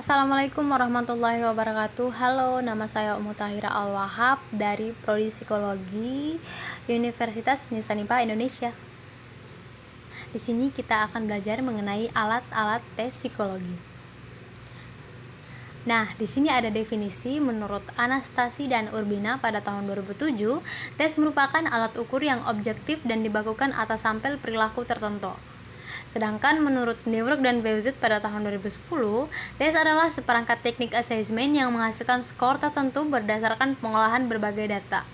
Assalamualaikum warahmatullahi wabarakatuh. Halo, nama saya Ummu Tahira Al-Wahab dari Prodi Psikologi Universitas Nusa Nipa Indonesia. Di sini kita akan belajar mengenai alat-alat tes psikologi. Nah, di sini ada definisi menurut Anastasi dan Urbina pada tahun 2007, tes merupakan alat ukur yang objektif dan dibakukan atas sampel perilaku tertentu. Sedangkan menurut Neuwerk dan Veuzet pada tahun 2010, tes adalah seperangkat teknik asesmen yang menghasilkan skor tertentu berdasarkan pengolahan berbagai data.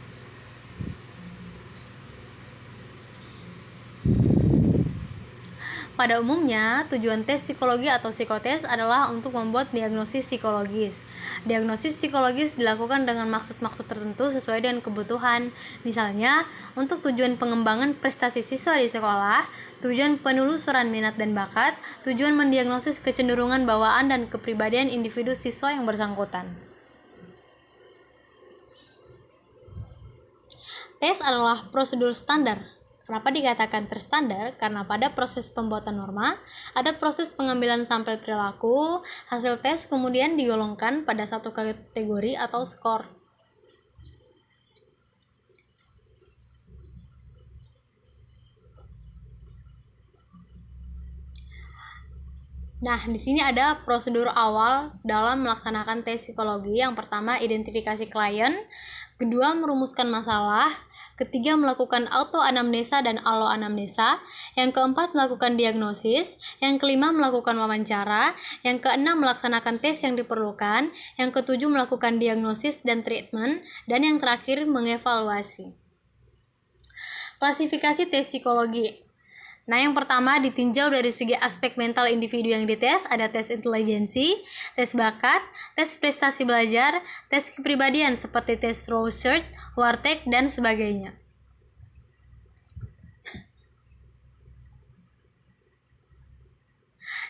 Pada umumnya, tujuan tes psikologi atau psikotes adalah untuk membuat diagnosis psikologis. Diagnosis psikologis dilakukan dengan maksud-maksud tertentu sesuai dengan kebutuhan. Misalnya, untuk tujuan pengembangan prestasi siswa di sekolah, tujuan penelusuran minat dan bakat, tujuan mendiagnosis kecenderungan bawaan dan kepribadian individu siswa yang bersangkutan. Tes adalah prosedur standar. Kenapa dikatakan terstandar? Karena pada proses pembuatan norma, ada proses pengambilan sampel perilaku, hasil tes kemudian digolongkan pada satu kategori atau skor. Nah, di sini ada prosedur awal dalam melaksanakan tes psikologi. Yang pertama, identifikasi klien. Kedua, merumuskan masalah. Ketiga, melakukan autoanamnesa dan aloanamnesa. Yang keempat, melakukan diagnosis. Yang kelima, melakukan wawancara. Yang keenam, melaksanakan tes yang diperlukan. Yang ketujuh, melakukan diagnosis dan treatment. Dan yang terakhir, mengevaluasi. Klasifikasi tes psikologi. Nah, yang pertama ditinjau dari segi aspek mental individu yang dites, ada tes intelijensi, tes bakat, tes prestasi belajar, tes kepribadian seperti tes Rorschach, Wartek, dan sebagainya.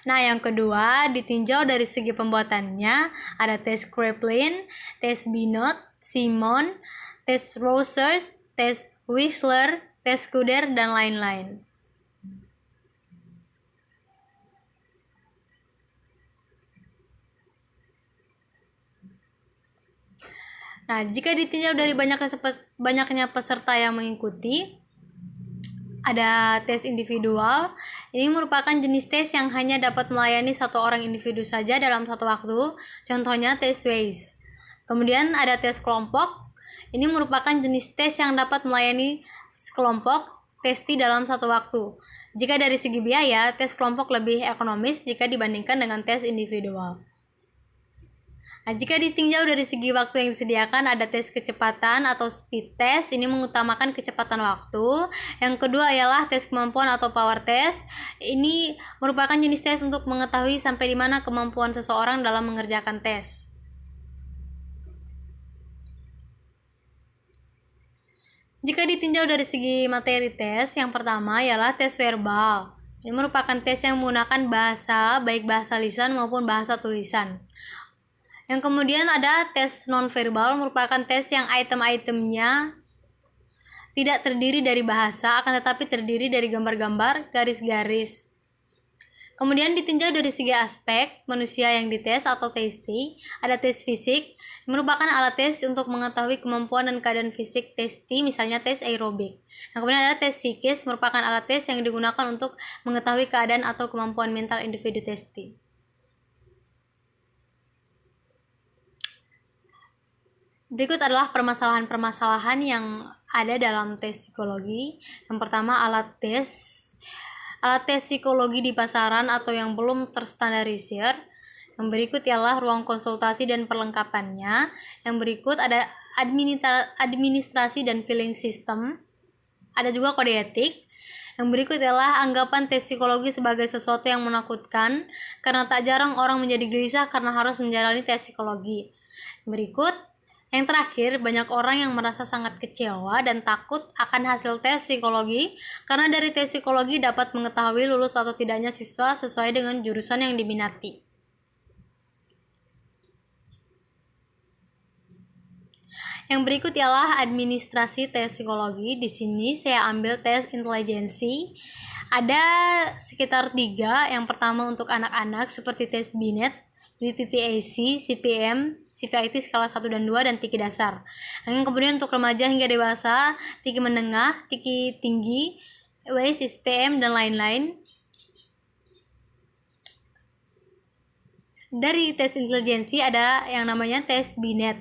Nah, yang kedua ditinjau dari segi pembuatannya, ada tes Kraepelin, tes Binet, Simon, tes Rorschach, tes Wechsler, tes Kuder, dan lain-lain. Nah, jika ditinjau dari banyaknya peserta yang mengikuti, ada tes individual. Ini merupakan jenis tes yang hanya dapat melayani satu orang individu saja dalam satu waktu. Contohnya tes Weiss. Kemudian ada tes kelompok. Ini merupakan jenis tes yang dapat melayani kelompok testi dalam satu waktu. Jika dari segi biaya, tes kelompok lebih ekonomis jika dibandingkan dengan tes individual. Nah, jika ditinjau dari segi waktu yang disediakan, ada tes kecepatan atau speed test. Ini mengutamakan kecepatan waktu. Yang kedua ialah tes kemampuan atau power test. Ini merupakan jenis tes untuk mengetahui sampai di mana kemampuan seseorang dalam mengerjakan tes. Jika ditinjau dari segi materi tes, yang pertama ialah tes verbal. Ini merupakan tes yang menggunakan bahasa, baik bahasa lisan maupun bahasa tulisan. Yang kemudian ada tes nonverbal, merupakan tes yang item-itemnya tidak terdiri dari bahasa, akan tetapi terdiri dari gambar-gambar, garis-garis. Kemudian ditinjau dari segi aspek manusia yang dites atau testi, ada tes fisik, merupakan alat tes untuk mengetahui kemampuan dan keadaan fisik testi, misalnya tes aerobik. Nah, kemudian ada tes psikis, merupakan alat tes yang digunakan untuk mengetahui keadaan atau kemampuan mental individu testi. Berikut adalah permasalahan-permasalahan yang ada dalam tes psikologi. Yang pertama, alat tes psikologi di pasaran atau yang belum terstandarisir. Yang berikut ialah ruang konsultasi dan perlengkapannya. Yang berikut ada administrasi dan filling system. Ada juga kode etik. Yang berikut adalah anggapan tes psikologi sebagai sesuatu yang menakutkan, karena tak jarang orang menjadi gelisah karena harus menjalani tes psikologi. Berikut yang terakhir, banyak orang yang merasa sangat kecewa dan takut akan hasil tes psikologi karena dari tes psikologi dapat mengetahui lulus atau tidaknya siswa sesuai dengan jurusan yang diminati. Yang berikut ialah administrasi tes psikologi. Di sini saya ambil tes intelijensi. Ada sekitar 3. Yang pertama untuk anak-anak seperti tes Binet. BPPAC, CPM, CVIT skala 1 dan 2, dan TIKI dasar. Yang kemudian untuk remaja hingga dewasa, TIKI menengah, TIKI tinggi, WAIS, SPM, dan lain-lain. Dari tes intelijensi ada yang namanya tes Binet.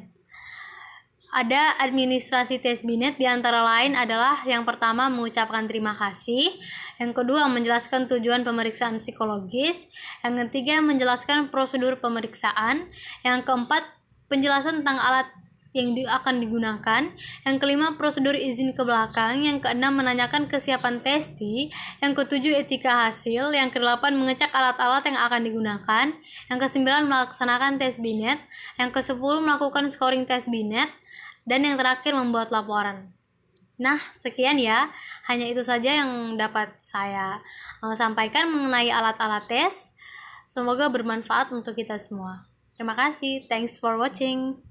Ada administrasi tes Binet, diantara lain adalah yang pertama mengucapkan terima kasih, yang kedua menjelaskan tujuan pemeriksaan psikologis, yang ketiga menjelaskan prosedur pemeriksaan, yang keempat penjelasan tentang alat yang akan digunakan, yang kelima prosedur izin ke belakang, yang keenam menanyakan kesiapan testi, yang ketujuh etika hasil, yang kedelapan mengecek alat-alat yang akan digunakan, yang kesembilan melaksanakan tes Binet, yang kesepuluh melakukan scoring tes Binet, dan yang terakhir membuat laporan. Nah, sekian ya. Hanya itu saja yang dapat saya sampaikan mengenai alat-alat tes. Semoga bermanfaat untuk kita semua. Terima kasih. Thanks for watching.